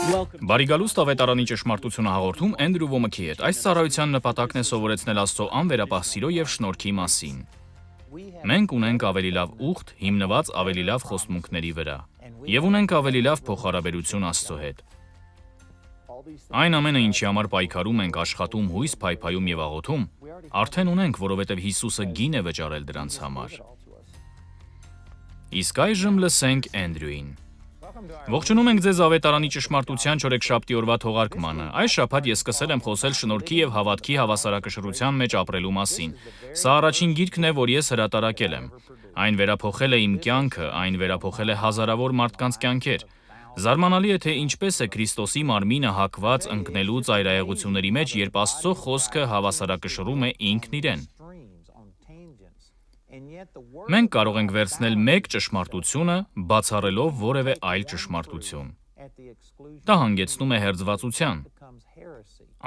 Բարի գալուստ ավետարանի ճշմարտությունը հաղորդում Էնդրու Ոմքի հետ։ Այս ծառայության նպատակն է սովորեցնել Աստծո անվերապահ սիրո եւ շնորհքի մասին։ Մենք ունենք ավելի լավ ուխտ, հիմնված ավելի լավ խոստմունքների վրա, եւ ունենք ավելի լավ փոխհարաբերություն Աստծո հետ։ Այն ամենը, ինչի համար պայքարում ենք, աշխատում, հույս փայփայում եւ աղոթում, արդեն ունենք, որովհետեւ Հիսուսը գին է վճարել դրանց համար։ Իսկ այժմ լսենք Էնդրյուին։ Ողջունում ենք ձեզ ավետարանի ճշմարտության չորեքշաբթի օրվա թողարկմանը։ Այս շաբաթ ես սկսել եմ խոսել շնորհքի եւ հավատքի հավասարակշռության մեջ ապրելու մասին։ Սա առաջին գիրքն է, որ ես հրատարակել եմ։ Այն վերափոխել է իմ կյանքը, այն վերափոխել է հազարավոր մարդկանց կյանքեր։ Զարմանալի է, թե ինչպես է Քրիստոսի մարմինը հակված ընկնելու ծայրահեղությունների մեջ, երբ Աստծո խոսքը հավասարակշռում է ինքն իրեն։ Մենք կարող ենք վերցնել մեկ ճշմարտությունը, բացառելով որևէ այլ ճշմարտություն։ Դա հանգեցնում է հերձվածության։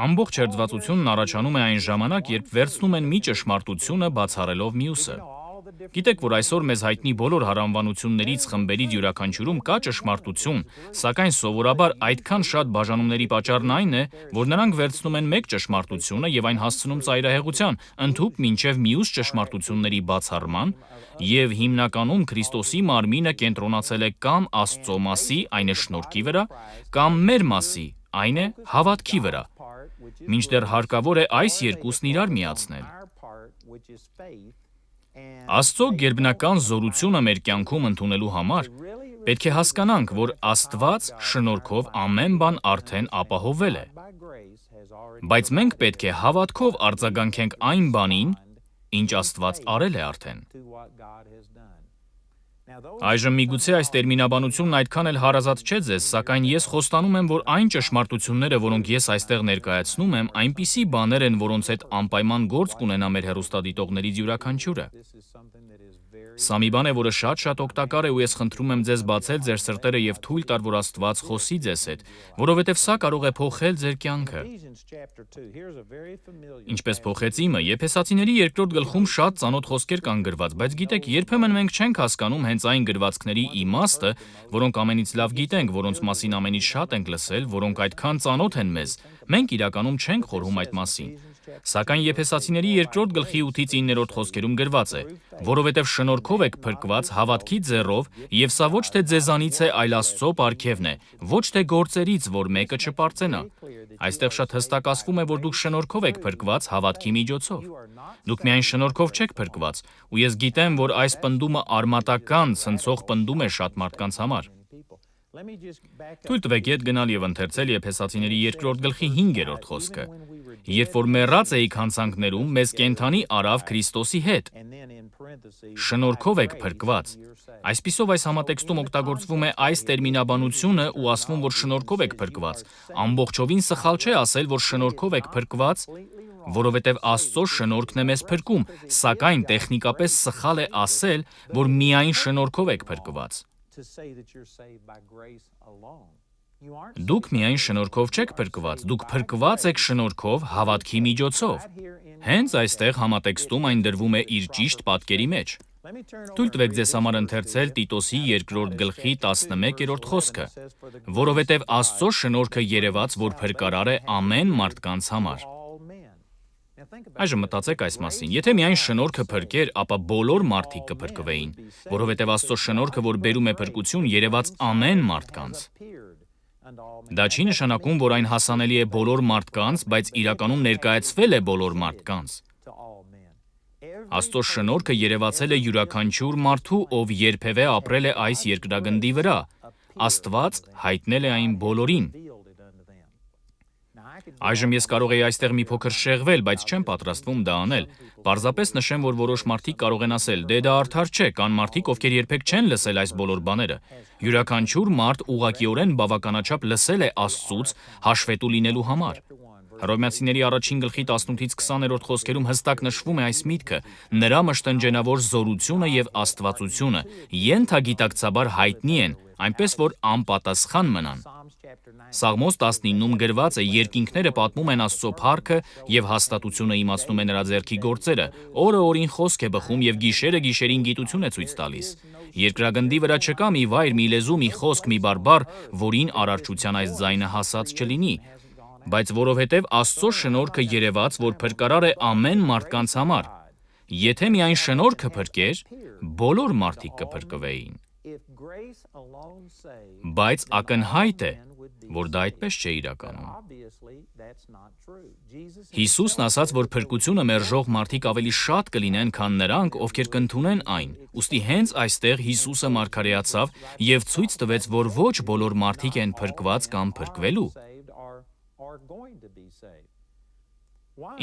Ամբողջ հերձվածությունն առաջանում է այն ժամանակ, երբ վերցնում են մի ճշմարտությունը, բացառելով մյուսը։ Գիտեք, որ այսօր մեզ հայտնի բոլոր հարանվանություններից խմբերի յուրաքանչյուրում կա ճշմարտություն, սակայն սովորաբար այդքան շատ բաժանումների պատճառն այն է, որ նրանք վերցնում են մեկ ճշմարտությունը եւ այն հասցնում ծայրահեղության, ընդհուպ մինչեւ մյուս ճշմարտությունների բացառման, եւ հիմնականում Քրիստոսի մարմինը կենտրոնացել է կամ Աստծո մասի, այն է շնորհքի վրա, կամ մեր մասի, այն է հավատքի վրա, մինչդեռ հարկավոր է այս երկուսն իրար միացնել։ Աստծո գերբնական զորությունը մեր կյանքում ընդունելու համար պետք է հասկանանք, որ Աստված շնորհքով ամեն բան արդեն ապահովել է։ Բայց մենք պետք է հավատքով արձագանքենք այն բանին, ինչ Աստված արել է արդեն։ Այժմ միգուցե այս տերմինաբանությունն այդքան էլ հարազատ չէ ձեզ, սակայն ես խոստանում եմ, որ այն ճշմարտությունները, որոնք ես այստեղ ներկայացնում եմ, այնպիսի բաներ են, որոնց հետ անպայման գործ կունենա մեր հեռուստադիտողներից յուրաքանչյուրը։ Սա մի բան է, որը շատ օգտակար է, ու ես խնդրում եմ ձեզ բացել ձեր սրտերը եւ թույլ տալ, որ Աստված խոսի ձեզ հետ, որովհետեւ սա կարող է փոխել ձեր կյանքը։ Ինչպես փոխեց իմը, Եփեսացիների 2-րդ գլխում շատ ծանոթ խոսքեր կան գրված, բայց գիտեք, երբեմն մենք չենք հասկանում հենց այն գրվածքների իմաստը, որոնք ամենից լավ գիտենք, որոնց մասին ամենից շատ ենք լսել, որոնք այդքան ծանոթ են մեզ։ Մենք իրականում չենք խորհում այդ մասին։ Սակայն Եփեսացիների 2-րդ գլխի 8-ից 9-րդ խոսքերում գրված է. որովհետև շնորհքով եք փրկված հավատքի ձեռով, եւ սա ոչ թե ձեզանից է, այլ Աստծո պարգևն է, ոչ թե գործերից, որ մեկը չպարծենա։ Այստեղ շատ հստակ ասվում է, որ դուք շնորհքով եք փրկված հավատքի միջոցով։ Դուք միայն շնորհքով չեք փրկված, ու ես գիտեմ, որ այս պնդումը արմատական, ցնցող պնդում է շատ մարդկանց համար։ Թույլ տվեք ետ գնալ եւ ընթերցել Եփեսացիների 2-րդ գլխի 5-րդ խոսքը։ Երբ որ մեռած էիք հանցանքներում, մեզ կենդանի արավ Քրիստոսի հետ։ Շնորհքով եք փրկված։ Այսպիսով այս համատեքստում օգտագործվում է այս տերմինաբանությունը ու ասվում, որ շնորհքով եք փրկված։ Ամբողջովին սխալ չէ ասել, որ շնորհքով եք փրկված, որովհետև Աստծո շնորհքն է մեզ փրկում, սակայն տեխնիկապես սխալ է ասել, որ միայն շնորհքով եք փրկված։ Դուք միայն շնորհքով չեք փրկված, դուք փրկված եք շնորհքով հավատքի միջոցով։ Հենց այստեղ համատեքստում այն դրվում է իր ճիշտ պատկերի մեջ։ Թույլ տվեք ձեզ համար ընթերցել Տիտոսի 2-րդ գլխի 11-րդ խոսքը, որովհետև Աստծո շնորհքը երևաց, որ փրկարար է ամեն մարդկանց համար։ Այժմ մտածեք այս մասին. եթե միայն շնորհքը փրկեր, ապա բոլոր մարդիկ կփրկվեին, որովհետև Աստծո շնորհքը, որ բերում է փրկություն, երևաց ամեն մարդկանց։ Դա չի նշանակում, որ այն հասանելի է բոլոր մարդկանց, բայց իրականում ներկայացվել է բոլոր մարդկանց։ Աստծո շնորհքը երևացել է յուրաքանչյուր մարդու, ով երբևէ ապրել է այս երկրագնդի վրա։ Աստված հայտնել է այն բոլորին։ Այժմ ես կարող եի այստեղ մի փոքր շեղվել, բայց չեմ պատրաստվում դա անել։ Պարզապես նշեմ, որ որոշ մարդիկ կարող են ասել, դե դա արդար չէ, կան մարդիկ, ովքեր երբեք չեն լսել այս բոլոր բաները։ Յուրաքանչյուր մարդ ուղղակիորեն բավականաչափ լսել է Աստծուց հաշվետու լինելու համար։ Հռոմեացիների 1 գլխի 18-ից 20-րդ խոսքերում հստակ նշվում է այս միտքը. նրա մշտնջենավոր զորությունը եւ աստվածությունը ենթագիտակցաբար հայտնի են, այնպես որ անպատասխան մնան։ Սաղմոս 19-ում գրված է. երկինքները պատմում են Աստծո փառքը և հաստատությունը իմացնում է նրա ձեռքի գործերը, օրը օրին խոսք է բխում և գիշերը գիշերին գիտություն է ցույց տալիս։ Երկրագնդի վրա չկա մի վայր, մի լեզու, մի խոսք, մի բարբառ, որին արարչության այս ձայնը հասած չլինի, բայց որովհետև Աստծո շնորհքը երևաց, որ փրկարար է ամեն մարդկանց համար։ Եթե միայն շնորհքը փրկեր, բոլոր մարդիկ կփրկվեին։ Բայց ակնհայտ է, որ դա այդպես չէ իրականում։ Հիսուսն ասաց, որ փրկությունը մերժող մարդիկ ավելի շատ կլինեն, քան նրանք, ովքեր կընդունեն այն։ Ուստի հենց այստեղ Հիսուսը մարգարեացավ և ցույց տվեց, որ ոչ բոլոր մարդիկ են փրկված կամ փրկվելու։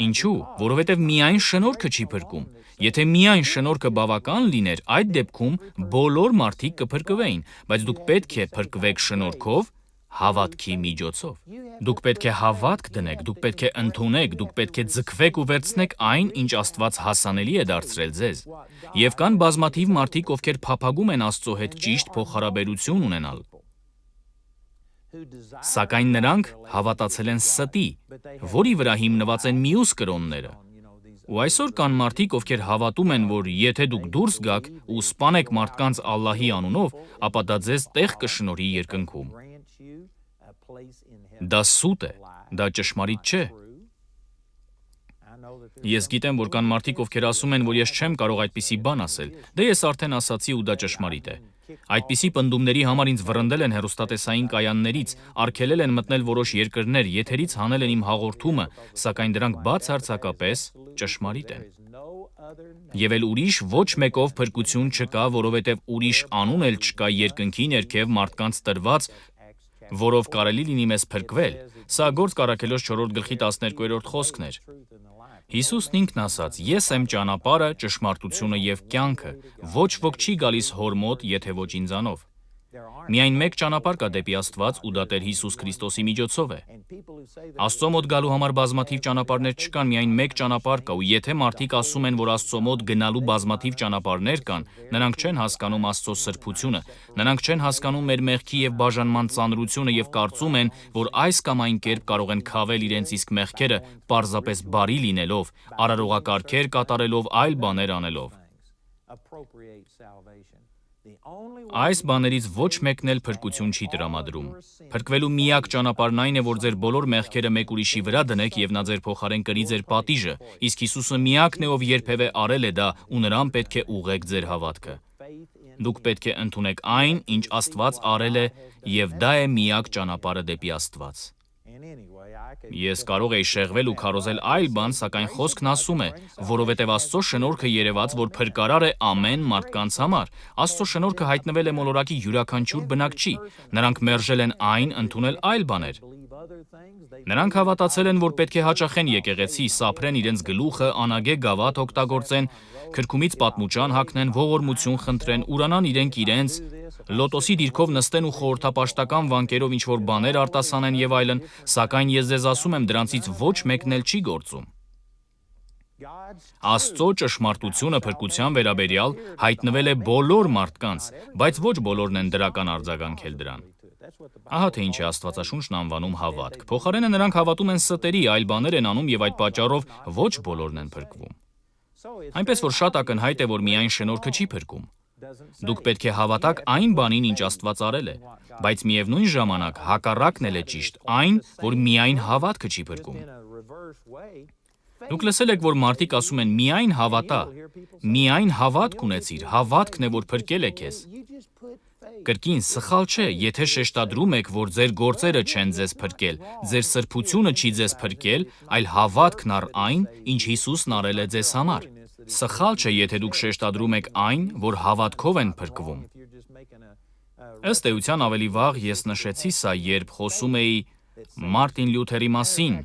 Ինչու՞։ Որովհետև միայն շնորհքը չի փրկում։ Եթե միայն շնորհքը բավական լիներ, այդ դեպքում բոլոր մարդիկ կփրկվեին, բայց դուք պետք է փրկվեք շնորհքով, հավատքի միջոցով։ Դուք պետք է հավատք դնեք, դուք պետք է ընդունեք, դուք պետք է ձգվեք ու վերցնեք այն, ինչ Աստված հասանելի է դարձրել ձեզ։ Եվ կան բազմաթիվ մարդիկ, ովքեր փափագում են Աստծո հետ ճիշտ փոխհարաբերություն ունենալ։ Սակայն նրանք հավատացել են ստի, որի վրա հիմնված են մյուս կրոնները։ Ու այսօր կան մարդիկ, ովքեր հավատում են, որ եթե դուք դուրս գաք ու սպանեք մարդկանց Ալլահի անունով, ապա դա ձեզ տեղ կշնորհի երկնքում։ Դա սուտ է, դա ճշմարիտ չէ։ Ես գիտեմ, որ կան մարդիկ, ովքեր ասում են, որ ես չեմ կարող այդպիսի բան ասել։ Դե ես արդեն ասացի ու դա ճշմարիտ է։ Այդպիսի պնդումների համար ինձ վռնդել են հեռուստատեսային կայաններից, արգելել են մտնել որոշ երկրներ, եթերից հանել են իմ հաղորդումը, սակայն դրանք բացարձակապես ճշմարիտ են։ Եվ էլ ուրիշ ոչ մեկով փրկություն չկա, որովհետև ուրիշ անուն էլ չկա երկնքի ներքև մարդկանց տրված, որով կարելի լինի մեզ փրկվել։ Սա Գործք առաքելոց 4-րդ գլխի 12-րդ խոսքն էր։ Հիսուսն ինքն ասաց. «Ես եմ ճանապարհը, ճշմարտությունը և կյանքը, ոչ ոք չի գալիս Հոր մոտ, եթե ոչ ինձանով»։ Միայն մեկ ճանապարհ կա դեպի Աստված ու դա Տեր Հիսուս Քրիստոսի միջոցով է։ Աստծո մոտ գալու համար բազմաթիվ ճանապարհներ չկան, միայն մեկ ճանապարհ կա, ու եթե մարդիկ ասում են, որ Աստծո մոտ գնալու բազմաթիվ ճանապարհներ կան, նրանք չեն հասկանում Աստծո սրբությունը, նրանք չեն հասկանում մեր մեղքի և բաժանման ծանրությունը և կարծում են, որ այս կամ այն կերպ կարող են քավել իրենց իսկ մեղքերը, պարզապես բարի լինելով, արարողակարգեր կատարելով, այլ բաներ անելով։ Այս բաներից ոչ մեկն էլ փրկություն չի տրամադրում։ Փրկվելու միակ ճանապարհն այն է, որ ձեր բոլոր մեղքերը մեկ ուրիշի վրա դնեք և նա ձեր փոխարեն կրի ձեր պատիժը, իսկ Հիսուսը միակն է, ով երբևէ արել է դա, ու նրան պետք է ուղղեք ձեր հավատքը։ Դուք պետք է ընդունեք այն, ինչ Աստված արել է, և դա է միակ ճանապարհը դեպի Աստված։ Ես կարող էի շեղվել ու քարոզել այլ բան, սակայն խոսքն ասում է, որովհետև Աստծո շնորհքը երևաց, որ փրկարար է ամեն մարդկանց համար։ Աստծո շնորհքը հայտնվել է մոլորակի յուրաքանչյուր բնակչի։ Նրանք մերժել են այն, ընդունել այլ բաներ։ Նրանք հավատացել են, որ պետք է հաճախեն եկեղեցի, սափրեն իրենց գլուխը, անագե գավաթ օգտագործեն, քրքումից պատմուճան հագնեն, ողորմություն խնդրեն, ուրանան իրենք իրենց, լոտոսի դիրքով նստեն ու խորհրդապաշտական վանկերով ինչ-որ բաներ արտասանեն և այլն, սակայն ես ձեզ ասում եմ, դրանցից ոչ մեկն էլ չի գործում։ Աստծո ճշմարտությունը փրկության վերաբերյալ հայտնվել է բոլոր մարդկանց, բայց ոչ բոլորն են դրական արձագանքել դրան։ Ահա թե ինչ է Աստվածաշունչն անվանում հավատք։ Փոխարենը նրանք հավատում են ստերի, այլ բաներ են անում և այդ պատճառով ոչ բոլորն են փրկվում։ Այնպես որ շատ ակնհայտ է, որ միայն շնորհքը չի փրկում։ Դուք պետք է հավատաք այն բանին, ինչ Աստված արել է, բայց միևնույն ժամանակ հակառակն էլ է ճիշտ, այն, որ միայն հավատքը չի փրկում։ Դուք լսել եք, որ մարդիկ ասում են միայն հավատա, միայն հավատք ունեցիր, հավատքն է, որ փրկել է քեզ։ Կրկին սխալ չէ, եթե շեշտադրում եք, որ ձեր գործերը չեն ձեզ փրկել, ձեր սրբությունը չի ձեզ փրկել, այլ հավատքն առ այն, ինչ Հիսուսն արել է ձեզ համար։ Սխալ չէ, եթե դուք շեշտադրում եք այն, որ հավատքով են փրկվում։ Ըստ էության ավելի վաղ ես նշեցի սա, երբ խոսում էի Մարտին Լյութերի մասին,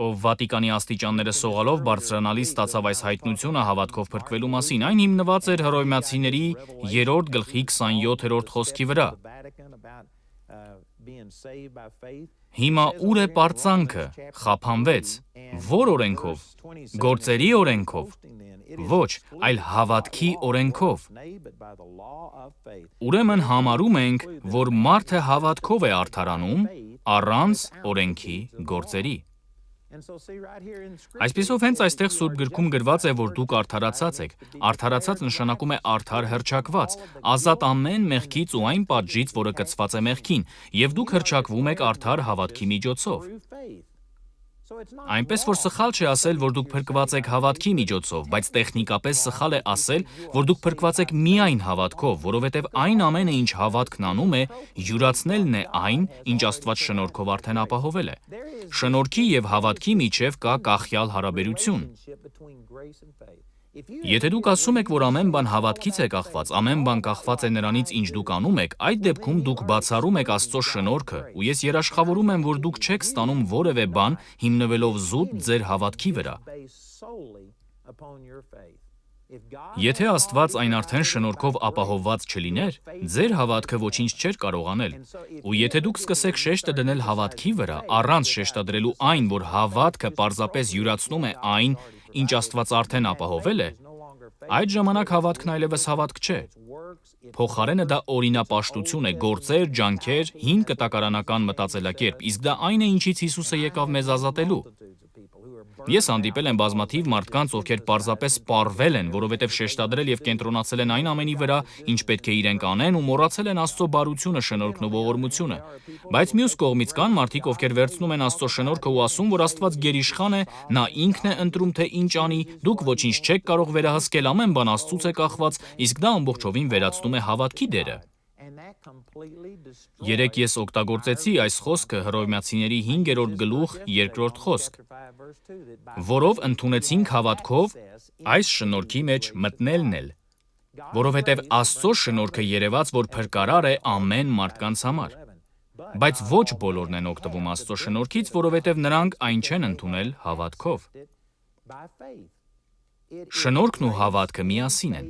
ով Վատիկանի աստիճանները սողալով բարձրանալիս ստացավ այս հայտնությունը հավատքով փրկվելու մասին։ Այն հիմնված էր Հռոմեացիների 3-րդ գլխի 27-րդ խոսքի վրա։ Հիմա ուր է պարծանքը, խափանվեց, ո՞ր օրենքով, գործերի օրենքով, ոչ, այլ հավատքի օրենքով։ Ուրեմն համարում ենք, որ մարդը հավատքով է արդարանում, առանց օրենքի գործերի։ Այսպիսով հենց այստեղ Սուրբ գրքում գրված է, որ դուք արդարացած եք։ Արդարացած նշանակում է արդար հռչակված, ազատ ամեն մեղքից ու այն պատժից, որը կցված է մեղքին, եւ դուք հռչակվում եք արդար հավատքի միջոցով։ Այնպես որ սխալ չէ ասել, որ դուք փրկված եք հավատքի միջոցով, բայց տեխնիկապես սխալ է ասել, որ դուք փրկված եք միայն հավատքով, որովհետև այն ամենը, ինչ հավատքն անում է, յուրացնելն է այն, ինչ Աստված շնորհքով արդեն ապահովել է։ Շնորհքի եւ հավատքի միջև կա կախյալ հարաբերություն։ Եթե դուք ասում եք, որ ամեն բան հավատքից է կախված, ամեն բան կախված է նրանից, ինչ դուք անում եք, այդ դեպքում դուք բացառում եք Աստծո շնորհքը, ու ես երաշխավորում եմ, որ դուք չեք ստանում որևէ բան հիմնվելով զուտ ձեր հավատքի վրա։ Եթե Աստված այն արդեն շնորհքով ապահովված չլիներ, ձեր հավատքը ոչինչ չէր կարող անել։ Ու եթե դուք սկսեք շեշտը դնել հավատքի վրա, առանց շեշտադրելու այն, որ հավատքը պարզապես յուրացնում է այն, ինչ Աստված արդեն ապահովել է, այդ ժամանակ հավատքն այլևս հավատք չէ։ Փոխարենը դա օրինապաշտություն է, գործեր, ջանքեր, հին կտակարանական մտածելակերպ, իսկ դա այն է, ինչից Հիսուսը եկավ մեզ ազատելու։ Ես հանդիպել եմ բազմաթիվ մարդկանց, ովքեր պարզապես սպառվել են, որովհետև շեշտադրել եւ կենտրոնացել են այն ամենի վրա, ինչ պետք է իրենք անեն, ու մոռացել են Աստծո բարությունը, շնորհքն ու ողորմությունը։ Բայց մյուս կողմից կան մարդիկ, ովքեր վերցնում են Աստծո շնորհքը ու ասում, որ Աստված գերիշխան է, նա ինքն է ընտրում, թե ինչ անի, դուք ոչինչ չեք կարող վերահսկել, ամեն բան Աստծուց է կախված, իսկ դա ամբողջովին վերացնում է հավատքի դերը։ Երեկ ես օգտագործեցի այս խոսքը Հռոմեացիների 5-րդ գլուխ 2-րդ խոսք, որով ընդունեցինք հավատքով այս շնորհքի մեջ մտնելն էլ, որովհետև Աստծո շնորհքը երևաց, որ փրկարար է ամեն մարդկանց համար։ Բայց ոչ բոլորն են օգտվում Աստծո շնորհքից, որովհետև նրանք այն չեն ընդունել հավատքով։ Շնորհքն ու հավատքը միասին են։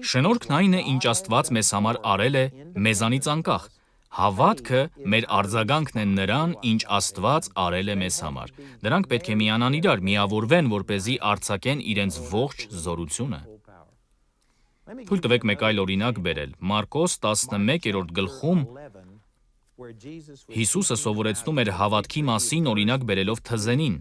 Շնորհքն այն է, ինչ Աստված մեզ համար արել է մեզանից անկախ։ Հավատքը մեր արձագանքն է նրան, ինչ Աստված արել է մեզ համար։ Դրանք պետք է միանան իրար, միավորվեն, որպեսզի արձակեն իրենց ողջ զորությունը։ Թույլ տվեք մեկ այլ օրինակ բերել։ Մարկոս 11-րդ գլխում Հիսուսը սովորեցնում էր հավատքի մասին օրինակ բերելով թզենին։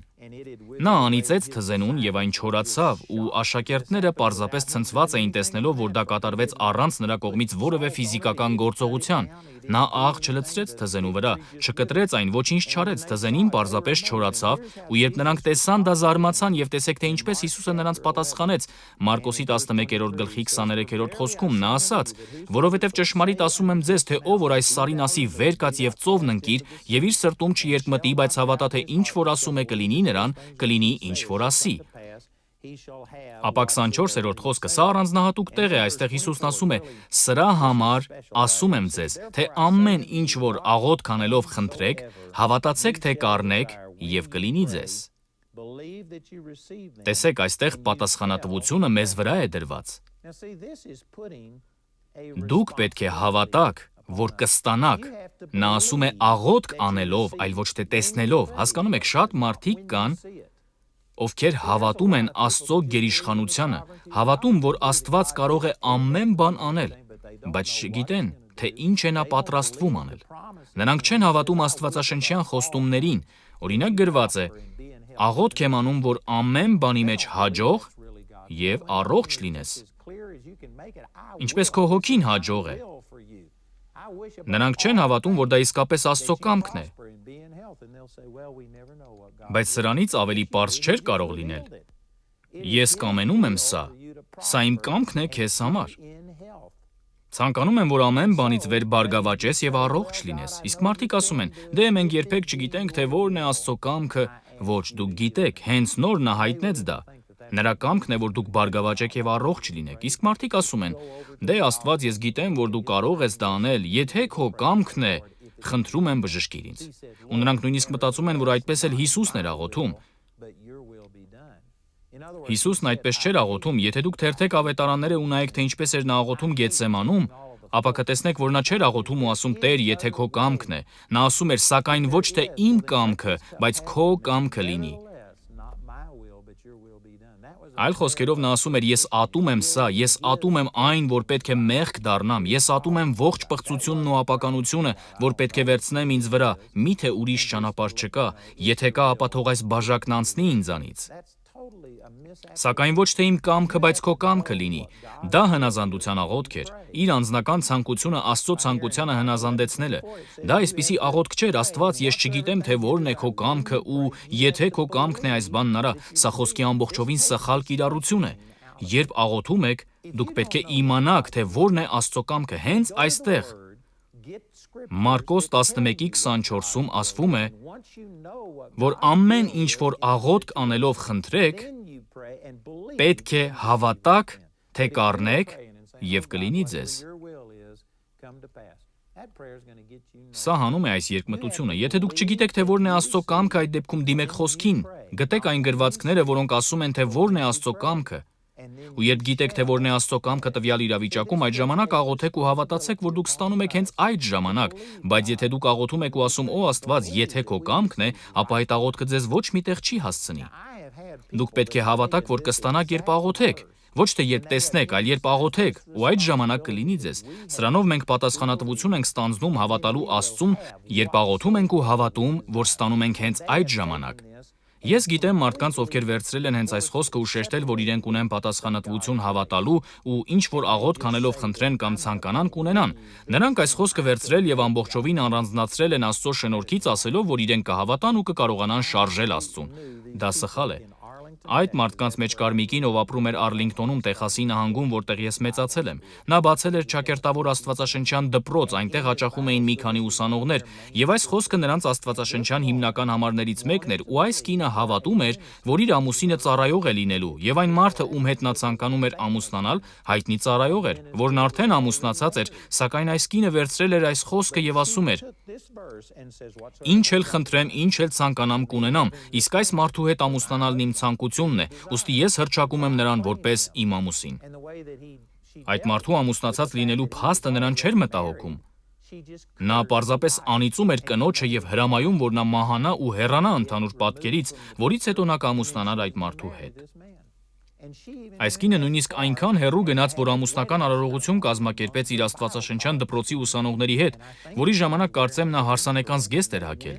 Նա անիծեց թզենուն եւ այն չորացավ, ու աշակերտները պարզապես ցնցված էին տեսնելով, որ դա կատարվեց առանց նրա կողմից որևէ ֆիզիկական գործողության։ Նա աղ չլցրեց թզենու վրա, չկտրեց այն, ոչինչ չարեց, թզենին պարզապես չորացավ, ու երբ նրանք տեսան, դա զարմացան եւ տեսեք, թե ինչպես Հիսուսը նրանց պատասխանեց։ Մարկոսի 11-րդ գլխի 23-րդ խոսքում նա ասաց. «Որովհետև ճշմարիտ ասում եմ ձեզ, թե ով որ այս սարին ասի վեր կաց եւ ծովն ընկիր, եւ իր սրտում չերկմտի, բայց հավատա, թե ինչ որ ասում է կլինի նրան, կլինի ինչ որ ասի»։ Ապա 24-րդ խոսքը, սա առանձնահատուկ տեղ է, այստեղ Հիսուսն ասում է. «Սրա համար ասում եմ ձեզ, թե ամեն ինչ որ աղոթք անելով խնդրեք, հավատացեք, թե կառնեք եւ կլինի ձեզ»։ Տեսեք, այստեղ պատասխանատվությունը մեզ վրա է դրված։ Դուք պետք է հավատաք, որ կստանաք։ Նա ասում է աղոթք անելով, այլ ոչ թե տեսնելով։ Հասկանում եք, շատ մարդիկ կան, ովքեր հավատում են Աստծո գերիշխանությանը, հավատում, որ Աստված կարող է ամեն բան անել, բայց չգիտեն, թե ինչ է նա պատրաստվում անել։ Նրանք չեն հավատում աստվածաշնչյան խոստումներին։ Օրինակ գրված է. «Աղոթք եմ անում, որ ամեն բանի մեջ հաջող եւ առողջ լինես»։ Ինչպես քո հոգին հաջող է։ Նրանք չեն հավատում, որ դա իսկապես Աստծո կամքն է։ Բայց սրանից ավելի պարզ չէր կարող լինել։ Ես կամենում եմ սա իմ կամքն է քեզ համար։ Ցանկանում եմ, որ ամեն բանից վեր բարգավաճես եւ առողջ լինես։ Իսկ մարդիկ ասում են. «Դե մենք երբեք չգիտենք, թե որն է Աստծո կամքը»։ Ոչ, դուք գիտեք, հենց նոր նա հայտնեց դա։ Նրա կամքն է, որ դուք բարգավաճեք եւ առողջ լինեք։ Իսկ մարդիկ ասում են. «Դե Աստված, ես գիտեմ, որ դու կարող ես դա անել, եթե քո կամքն է, խնդրում եմ բժշկիր ինձ»։ Ու նրանք նույնիսկ մտածում են, որ այդպես էլ Հիսուսն էր աղոթում։ Հիսուսն այդպես չէր աղոթում, եթե դուք թերթեք ավետարանները ու նայեք, թե ինչպես էր նա աղոթում Գեթսեմանում, ապա կտեսնեք, որ նա չէր աղոթում ու ասում Տեր, եթե քո կամքն է, նա ասում էր սակայն ոչ թե իմ կամքը, բայց քո կամքը լինի։ Այլ խոսքերով նա ասում էր ես ատում եմ սա, ես ատում եմ այն, որ պետք է մեղք դառնամ, ես ատում եմ ողջ պղծությունն ու ապականությունը, որ պետք է վերցնեմ ինձ վրա, միթե ուրիշ ճանապարհ չկա, եթե կա, ապա թող այս բաժակն անցնի ինձանից։ Սակայն ոչ թե իմ կամքը, բայց քո կամքը լինի։ Դա հնազանդության աղոթք էր, իր անձնական ցանկությունը Աստծո ցանկությանը հնազանդեցնելը։ Դա այսպիսի աղոթք չէր, Աստված, ես չգիտեմ, թե որն է քո կամքը ու եթե քո կամքն է այս բանն արա, սա խոսքի ամբողջովին սխալ կիրառություն է։ Երբ աղոթում եք, դուք պետք է իմանաք, թե որն է Աստծո կամքը հենց այստեղ։ Մարկոս 11:24-ում ասվում է, որ ամեն ինչ որ աղոթք անելով խնդրեք, պետք է հավատաք, թե կառնեք և կլինի ձեզ։ Սա հանում է այս երկմտությունը։ Եթե դուք չգիտեք, թե որն է Աստծո կամքը, այդ դեպքում դիմեք խոսքին, գտեք այն գրվածքները, որոնք ասում են, թե որն է Աստծո կամքը։ Ու երբ գիտեք, թե որն է Աստծո կամքը տվյալ իրավիճակում, այդ ժամանակ աղոթեք ու հավատացեք, որ դուք ստանում եք հենց այդ ժամանակ, բայց եթե դուք աղոթում եք ու ասում, «Ո Աստված, եթե քո կամքն է», ապա այդ աղոթքը ձեզ ոչ մի տեղ չի հասցնի։ Դուք պետք է հավատաք, որ կստանաք, երբ աղոթեք, ոչ թե երբ տեսնեք, այլ երբ աղոթեք, ու այդ ժամանակ կլինի ձեզ։ Սրանով մենք պատասխանատվություն ենք ստանձնում հավատալու Աստծուն, երբ աղոթում ենք ու հավատում, որ ստանում ենք հենց այդ ժամանակ։ Ես գիտեմ մարդկանց, ովքեր վերցրել են հենց այս խոսքը ու շեշտել, որ իրենք ունեն պատասխանատվություն հավատալու ու ինչ որ աղոթք անելով խնդրեն կամ ցանկանան կունենան։ Նրանք այս խոսքը վերցրել եւ ամբողջովին առանձնացրել են Աստծո շնորհքից, ասելով, որ իրենք կհավատան ու կկարողանան շարժել Աստծուն։ Դա սխալ է։ Այդ մարդկանց մեջ կար մի կին, ով ապրում էր Արլինգտոնում, Տեխասի նահանգում, որտեղ ես մեծացել եմ։ Նա բացել էր ճակերտավոր աստվածաշնչյան դպրոց, այնտեղ հաճախում էին մի քանի ուսանողներ, եւ այս խոսքը նրանց աստվածաշնչյան հիմնական համարներից մեկն էր, ու այս կինը հավատում էր, որ իր ամուսինը ծառայող է լինելու, եւ այն մարդը, ում հետ նա ցանկանում էր ամուսնանալ, հայտնի ծառայող էր, որն արդեն ամուսնացած էր, սակայն այս կինը վերցրել էր այս խոսքը եւ ասում էր. Ինչ էլ խնդրեմ, ինչ էլ ցանկանամ կունենամ, իսկ այս մարդու հետ ամուսնանալն իմ ցանկությունն է, ուստի ես հռչակում եմ նրան որպես իմ ամուսին։ Այդ մարդու ամուսնացած լինելու փաստը նրան չէր մտահոգում։ Նա պարզապես անիծում էր կնոջը եւ հրամայում, որ նա մահանա ու հեռանա ընդհանուր պատկերից, որից հետո նա կամուսնանար այդ մարդու հետ։ Այս կինը նույնիսկ այնքան հեռու գնաց, որ ամուսնական արարողություն կազմակերպեց իր աստվածաշնչյան դպրոցի ուսանողների հետ, որի ժամանակ կարծեմ նա հարսանեկան զգեստ էր հագել։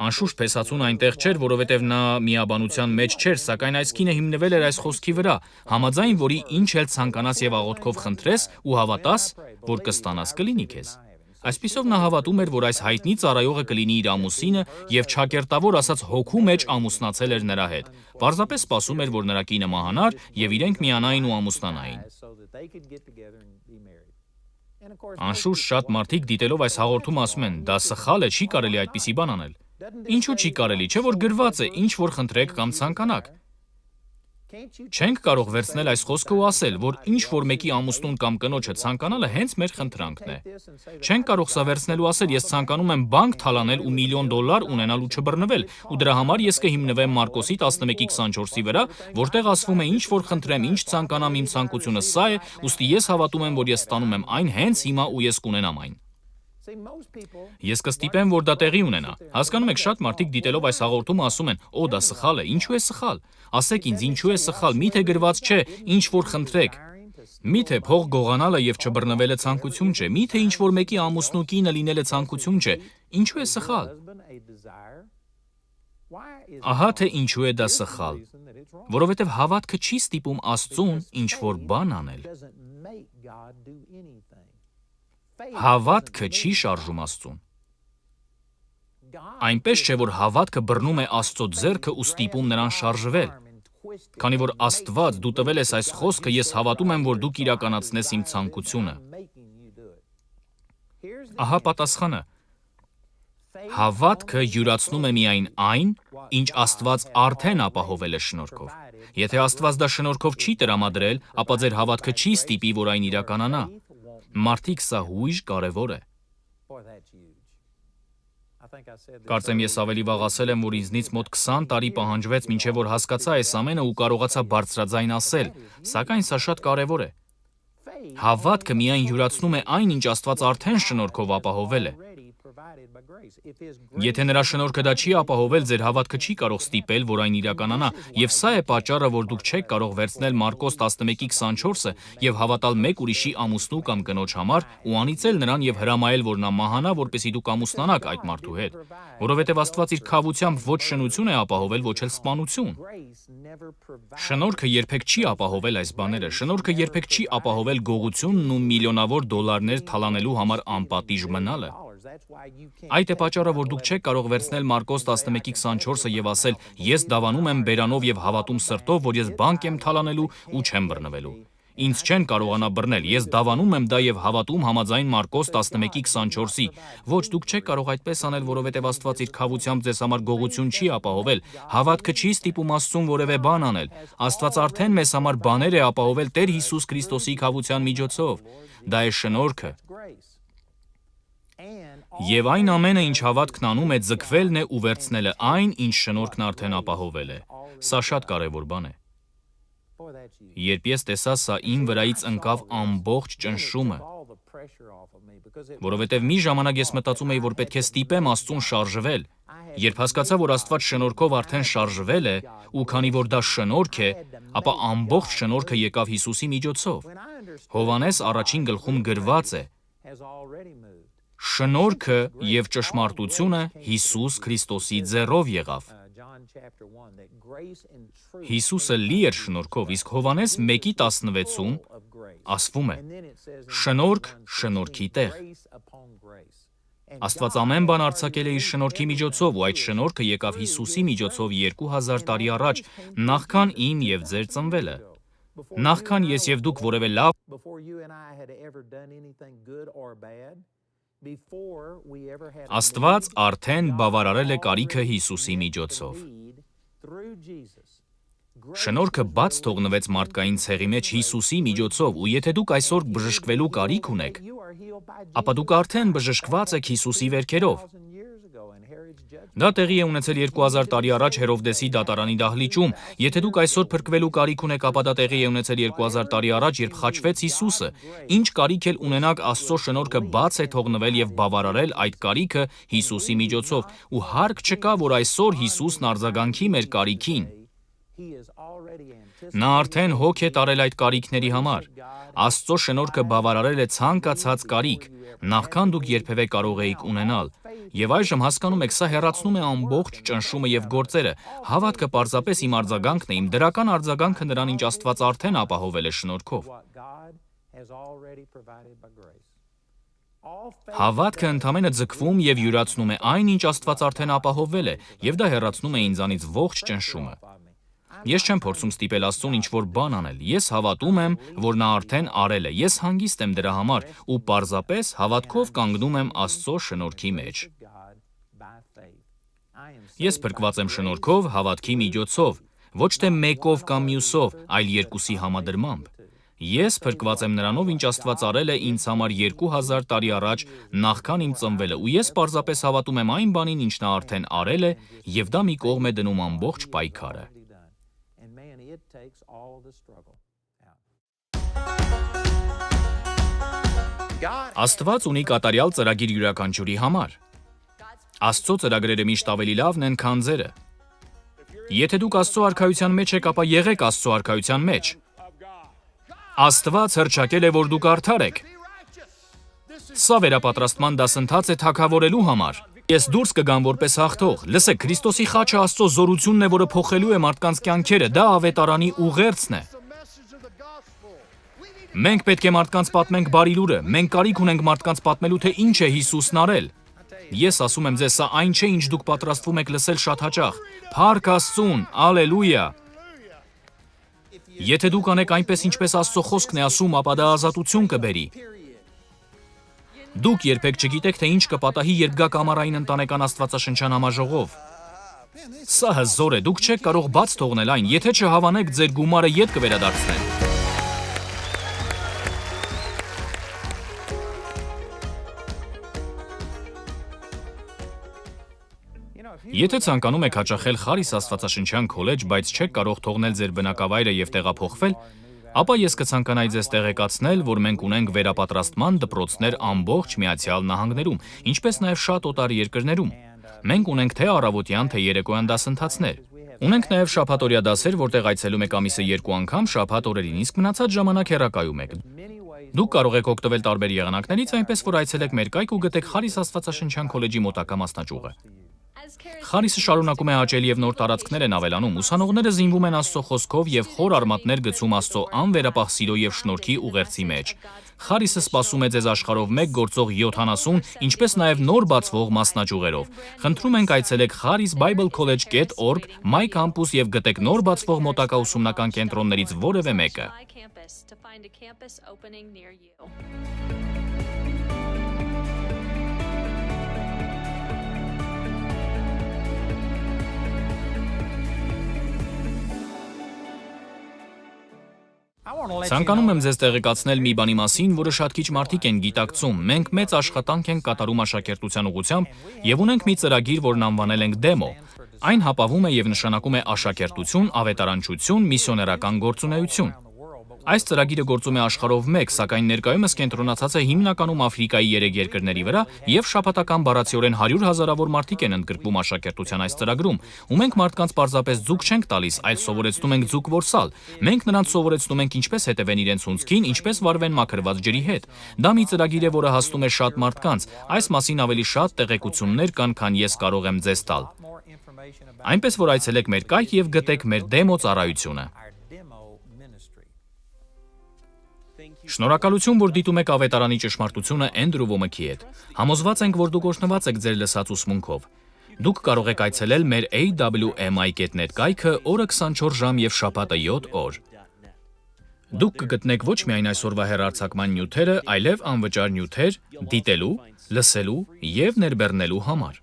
Անշուշտ փեսացուն այնտեղ չէր, որովհետև նա միաբանության մեջ չէր, սակայն այս կինը հիմնվել էր այս խոսքի վրա, համաձայն որի ինչ էլ ցանկանաս եւ աղոթքով խնդրես ու հավատաս, որ կստանաս կլինի քեզ։ Այսպիսով նա հավատում էր, որ այս հայտնի ծառայողը կլինի իր ամուսինը եւ ճակերտավոր ասած հոգու մեջ ամուսնացել էր նրա հետ։ Պարզապես սպասում էր, որ նրա կինը մահանար եւ իրենք միանային ու ամուսնանային։ Անշուշտ շատ մարդիկ դիտելով այս հաղորդումը ասում են, դա սխալ է, չի կարելի այդպիսի բան անել։ Ինչու չի կարելի, չէ՞ որ գրված է, ինչ որ խնդրեք կամ ցանկանաք։ Չենք կարող վերցնել այս խոսքը ու ասել, որ ինչ որ մեկի ամուսնուն կամ կնոջը ցանկանալը հենց մեր խնդրանքն է։ Չենք կարող սա վերցնել ու ասել, ես ցանկանում եմ բանկ թալանել ու $1,000,000 ունենալ ու չբռնվել, ու դրա համար ես կհիմնվեմ Մարկոսի 11:24-ի վրա, որտեղ ասվում է, ինչ որ խնդրեմ, ինչ ցանկանամ, իմ ցանկությունը սա է, ուստի ես հավատում եմ, որ ես ստանում եմ այն հենց հիմա ու ես կունենամ այն։ Ես կստիպեմ, որ դա տեղի ունենա։ Հասկանում եք, շատ մարդիկ դիտելով այս հաղորդումը ասում են, «Օ, դա սխալ է, ինչու է սխալ։ Ասեք ինձ, ինչու է սխալ, միթե գրված չէ, ինչ որ խնդրեք։ Միթե փող գողանալը եւ չբռնվելը ցանկություն չէ, միթե ինչ որ մեկի ամուսնու կինը լինելը ցանկություն չէ, ինչու է սխալ»։ Ահա թե ինչու է դա սխալ։ Որովհետեւ հավատքը չի ստիպում Աստծուն ինչ որ բան անել։ Հավատքը չի շարժում Աստծուն։ Այնպես չէ, որ հավատքը բռնում է Աստծո ձեռքը ու ստիպում նրան շարժվել։ Քանի որ Աստված դու տվել ես այս խոսքը, ես հավատում եմ, որ դու կիրականացնես իմ ցանկությունը։ Ահա պատասխանը։ Հավատքը յուրացնում է միայն այն, ինչ Աստված արդեն ապահովել է շնորհքով։ Եթե Աստված դա շնորհքով չի տրամադրել, ապա ձեր հավատքը չի ստիպի, որ այն իրականանա։ Մարդիկ, սա հույժ կարևոր է։ Կարծեմ ես ավելի վաղ ասել եմ, որ ինձնից մոտ 20 տարի պահանջվեց, մինչև որ հասկացա այս ամենը ու կարողացա բարձրաձայն ասել, սակայն սա շատ կարևոր է։ Հավատքը միայն յուրացնում է այն, ինչ Աստված արդեն շնորհքով ապահովել է։ Եթե նրա շնորհքը դա չի ապահովել, ձեր հավատքը չի կարող ստիպել, որ այն իրականանա, եւ սա է պատճառը, որ դուք չեք կարող վերցնել Մարկոս 11:24-ը եւ հավատալ մեկ ուրիշի ամուսնու կամ կնոջ համար ու անիծել նրան եւ հրամայել, որ նա մահանա, որպեսզի դուք ամուսնանաք այդ մարդու հետ, որովհետեւ Աստված իր քավությամբ ոչ շնություն է ապահովել, ոչ էլ սպանություն։ Շնորհքը երբեք չի ապահովել այս բաները, շնորհքը երբեք չի ապահովել գողությունն ու միլիոնավոր դոլարներ թալանելու համար անպատիժ մնալը։ Այդ է պատճառը, որ դուք չեք կարող վերցնել Մարկոս 11:24-ը եւ ասել. «Ես դավանում եմ բերանով եւ հավատում սրտով, որ ես բանկ եմ թալանելու ու չեմ բռնվելու։ Ինձ չեն կարողանա բռնել, ես դավանում եմ դա եւ հավատում համաձայն Մարկոս 11:24-ի։ Ոչ, դուք չեք կարող այդպես անել, որովհետեւ Աստված իր քավությամբ ձեզ համար գողություն չի ապահովել։ Հավատքը չի ստիպում Աստծուն որևէ բան անել։ Աստված արդեն մեզ համար բաներ է ապահովել Տեր Հիսուս Քրիստոսի քավության միջոցով։ Դա է շնորհքը։ Եվ այն ամենը, ինչ հավատքն անում է, ձգվելն է ու վերցնելը այն, ինչ շնորհքն արդեն ապահովել է։ Սա շատ կարևոր բան է։ Երբ ես տեսա սա, իմ վրայից ընկավ ամբողջ ճնշումը, որովհետև մի ժամանակ ես մտածում էի, որ պետք է ստիպեմ Աստծուն շարժվել։ Երբ հասկացա, որ Աստված շնորհքով արդեն շարժվել է, ու քանի որ դա շնորհք է, ապա ամբողջ շնորհքը եկավ Հիսուսի միջոցով։ Հովհաննես 1-ին գրված է. Շնորհքը եւ ճշմարտությունը Հիսուս Քրիստոսի ձեռով եղավ։ Հիսուսը լի էր շնորհքով, իսկ Հովհաննես 1:16-ում ասվում է. շնորհք շնորհքի տեղ։ Աստված ամեն բան արձակել է իր շնորհքի միջոցով, ու այդ շնորհքը եկավ Հիսուսի միջոցով 2000 տարի առաջ, նախքան իմ եւ ձեր ծնվելը։ Նախքան ես եւ դուք որևէ լավ Աստված արդեն բավարարել է կարիքը Հիսուսի միջոցով։ Շնորհքը բաց թողնվեց մարդկային ցեղի մեջ Հիսուսի միջոցով, ու եթե դուք այսօր բժշկվելու կարիք ունեք, ապա դուք արդեն բժշկված եք Հիսուսի վերքերով։ Դա տեղի է ունեցել 2000 տարի առաջ Հերովդեսի դատարանի դահլիճում։ Եթե դուք այսօր փրկվելու կարիք ունեք, ապա դա տեղի է ունեցել 2000 տարի առաջ, երբ խաչվեց Հիսուսը։ Ինչ կարիք էլ ունենաք, Աստծո շնորհքը բաց է թողնվել եւ բավարարել այդ կարիքը Հիսուսի միջոցով, ու հարկ չկա, որ այսօր Հիսուսն արձագանքի մեր կարիքին։ Նա արդեն հոգ է տարել այդ կարիքների համար։ Աստծո շնորհքը բավարարել է ցանկացած կարիք, նախքան դուք երբևէ կարող էիք ունենալ։ Եվ այժմ հասկանում եք, սա հեռացնում է ամբողջ ճնշումը եւ գործերը։ Հավատքը պարզապես իմ արձագանքն է, իմ դրական արձագանքը նրան, ինչ Աստված արդեն ապահովել է շնորհքով։ Հավատքը ընդամենը ձգվում եւ յուրացնում է այն, ինչ Աստված արդեն ապահովել է, եւ դա հեռացնում է ինձանից ողջ ճնշումը։ Ես չեմ փորձում ստիպել Աստծուն ինչ-որ բան անել։ Ես հավատում եմ, որ նա արդեն արել է։ Ես հանգիստ եմ դրա համար ու պարզապես հավատքով կանգնում եմ Աստծո շնորհքի մեջ։ Ես փրկված եմ շնորհքով, հավատքի միջոցով, ոչ թե մեկով կամ մյուսով, այլ երկուսի համադրմամբ։ Ես փրկված եմ նրանով, ինչ Աստված արել է ինձ համար 2000 տարի առաջ, նախքան իմ ծնվելը, ու ես պարզապես հավատում եմ այն բանին, ինչ նա արդեն արել է, եւ դա մի կողմ է դնում ամբողջ պայքարը։ Աստված ունի կատարյալ ծրագիր յուրաքանչյուրի համար։ Աստծո ծրագրերը միշտ ավելի լավն են, քան ձերը։ Եթե դուք Աստծո արքայության մեջ եք, ապա եղեք Աստծո արքայության մեջ։ Աստված հռչակել է, որ դուք արդար եք։ Սա վերապատրաստման դասընթաց է թագավորելու համար։ Ես դուրս կգամ որպես հաղթող։ Լսեք, Քրիստոսի խաչը Աստծո զորությունն է, որը փոխելու է մարդկանց կյանքերը, դա ավետարանի ուղերձն է։ Մենք պետք է մարդկանց պատմենք բարի լուրը, մենք կարիք ունենք մարդկանց պատմելու, թե ինչ է Հիսուսն արել։ Ես ասում եմ ձեզ, սա այն չէ, ինչ դուք պատրաստվում եք լսել շատ հաճախ։ Փառք Աստծուն, ալելույա։ Եթե դուք անեք այնպես, ինչպես Աստծո խոսքն է ասում, ապա դա ազատություն կբերի։ Դուք երբեք չգիտեք, թե ինչ կպատահի, երբ գաք ամառային ընտանեկան աստվածաշնչյան համաժողով։ Սա հզոր է, դուք չեք կարող բաց թողնել այն, եթե չհավանեք, ձեր գումարը ետ կվերադարձնեն։ Եթե ցանկանում եք հաճախել Խարիս աստվածաշնչյան քոլեջ, բայց չեք կարող թողնել ձեր բնակավայրը եւ տեղափոխվել, ապա ես կցանկանայի ձեզ տեղեկացնել, որ մենք ունենք վերապատրաստման դպրոցներ ամբողջ Միացյալ Նահանգներում, ինչպես նաև շատ օտար երկրներում։ Մենք ունենք թե առավոտյան, թե երեկոյան դասընթացներ։ Ունենք նաև շաբաթօրյա դասեր, որտեղ այցելում եք ամիսը 2 անգամ շաբաթ օրերին, իսկ մնացած ժամանակ հեռակայում եք։ Դուք կարող եք օգտվել տարբեր եղանակներից, այնպես որ այցելեք մեր կայք ու գտեք Խարիս Աստվածաշնչյան քոլեջի մոտակա մասնաճյուղը։ Խարիսը շարունակում է աճել եւ նոր տարածքներ են ավելանում, ուսանողները զինվում են Աստծո խոսքով եւ խոր արմատներ գցում Աստծո անվերապահ սիրո եւ շնորհքի ուղերձի մեջ։ Խարիսը սպասում է ձեզ աշխարհով մեկ գործող 70, ինչպես նաև նոր բացվող մասնաճյուղերով։ Խնդրում ենք այցելեք kharisbiblecollege.org, My Campus եւ գտեք նոր բացվող մոտակա ուսումնական կենտրոններից որևէ մեկը։ Ցանկանում եմ ձեզ տեղեկացնել մի բանի մասին, որը շատ քիչ մարդիկ են գիտակցում։ Մենք մեծ աշխատանք ենք կատարում աշակերտության ուղղությամբ եւ ունենք մի ծրագիր, որն անվանել ենք Demo։ Այն հապավում է եւ նշանակում է աշակերտություն, ավետարանչություն, միսիոներական գործունեություն։ Այս ծրագիրը գործում է աշխարհով մեկ, սակայն ներկայումս կենտրոնացած է հիմնականում Աֆրիկայի 3 երկրների վրա եւ շաբաթական բառացիորեն 100,000-ավոր մարդիկ են ընդգրկվում աշակերտության այս ծրագրում, ու մենք մարդկանց պարզապես ձուկ չենք տալիս, այլ սովորեցնում ենք ձուկ որսալ։ Մենք նրանց սովորեցնում ենք ինչպես հետևեն իրենց հունձքին, ինչպես վարվեն մաքրված ջրի հետ։ Դա մի ծրագիր է, որը հասնում է շատ մարդկանց։ Այս մասին ավելի շատ տեղեկություններ կան, քան ես կարող եմ ձեզ տալ։ Այնպես որ այցելեք մեր կայք եւ գտեք մեր Demo ծառայությունը։ Շնորհակալություն, որ դիտում եք ավետարանի ճշմարտությունը Էնդրու Ոմեքի հետ։ Համոզված ենք, որ դուք օրհնված եք ձեր լսած ուսմունքով։ Դուք կարող եք այցելել մեր awmi.net կայքը օրը 24 ժամ եւ շաբաթը 7 օր։ Դուք կգտնեք ոչ միայն այսօրվա հեռարձակման նյութերը, այլև անվճար նյութեր դիտելու, լսելու եւ ներբեռնելու համար։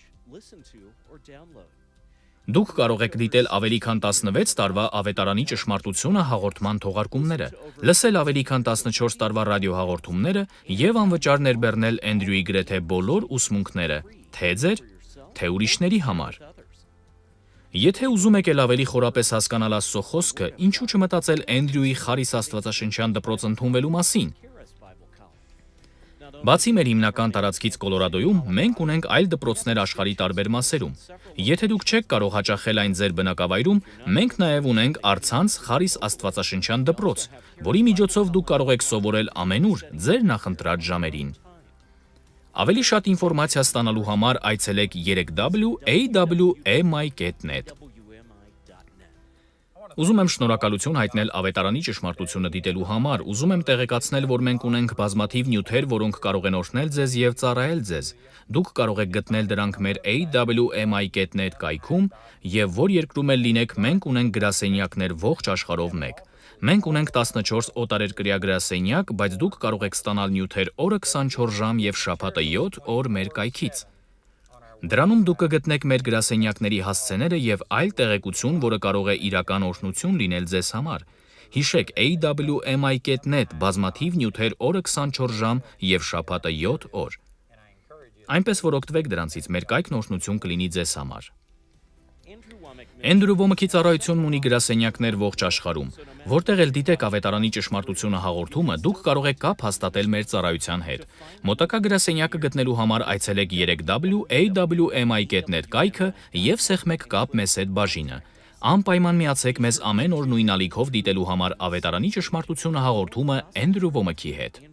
Դուք կարող եք դիտել ավելի քան 16 տարվա ավետարանի ճշմարտությունը հաղորդման թողարկումները, լսել ավելի քան 14 տարվա ռադիոհաղորդումները եւ անվճար ներբեռնել Էնդրյուի գրեթե բոլոր ուսմունքները, թե ձեր, թե ուրիշների համար։ Եթե ուզում եք ավելի խորապես հասկանալ Աստծո խոսքը, ինչու չմտածել Էնդրյուի Խարիս Աստվածաշնչյան դպրոց ընդունվելու մասին։ Բացի մեր հիմնական տարածքից Կոլորադոյում, մենք ունենք այլ դպրոցներ աշխարհի տարբեր մասերում։ Եթե դուք չեք կարող հաճախել այն ձեր բնակավայրում, մենք նաև ունենք առցանց Խարիս Աստվածաշնչյան դպրոց, որի միջոցով դուք կարող եք սովորել ամենուր ձեր նախընտրած ժամերին։ Ավելի շատ ինֆորմացիա ստանալու համար այցելեք www.awmi.net։ Ուզում եմ շնորհակալություն հայտնել ավետարանի ճշմարտությունը դիտելու համար, ուզում եմ տեղեկացնել, որ մենք ունենք բազմաթիվ նյութեր, որոնք կարող են օրհնել ձեզ եւ ծառայել ձեզ։ Դուք կարող եք գտնել դրանք մեր awmi.net կայքում եւ որ երկրում էլ լինեք, մենք ունենք գրասենյակներ ողջ աշխարհով մեկ։ Մենք ունենք 14 օտարերկրյա գրասենյակ, բայց դուք կարող եք ստանալ նյութեր օրը 24 ժամ եւ շաբաթը 7 օր մեր կայքից։ Դրանում դուք կգտնեք մեր գրասենյակների հասցեները եւ այլ տեղեկություն, որը կարող է իրական օրհնություն լինել ձեզ համար։ Հիշեք awmi.net բազմաթիվ նյութեր օրը 24 ժամ եւ շաբաթը 7 օր։ Այնպես որ օգտվեք դրանցից, մեր կայքն օրհնություն կլինի ձեզ համար։ Էնդրու Ոմեքի ծառայությունն ունի գրասենյակներ ողջ աշխարհում, որտեղ էլ դիտեք ավետարանի ճշմարտությունը հաղորդումը, դուք կարող եք կապ հաստատել մեր ծառայության հետ։ Մոտակա գրասենյակը գտնելու համար այցելեք www.awmi.net կայքը եւ սեղմեք կապ մեզ հետ բաժինը։ Անպայման միացեք մեզ ամեն օր նույն ալիքով դիտելու համար ավետարանի ճշմարտությունը հաղորդումը Էնդրու Ոմեքի հետ։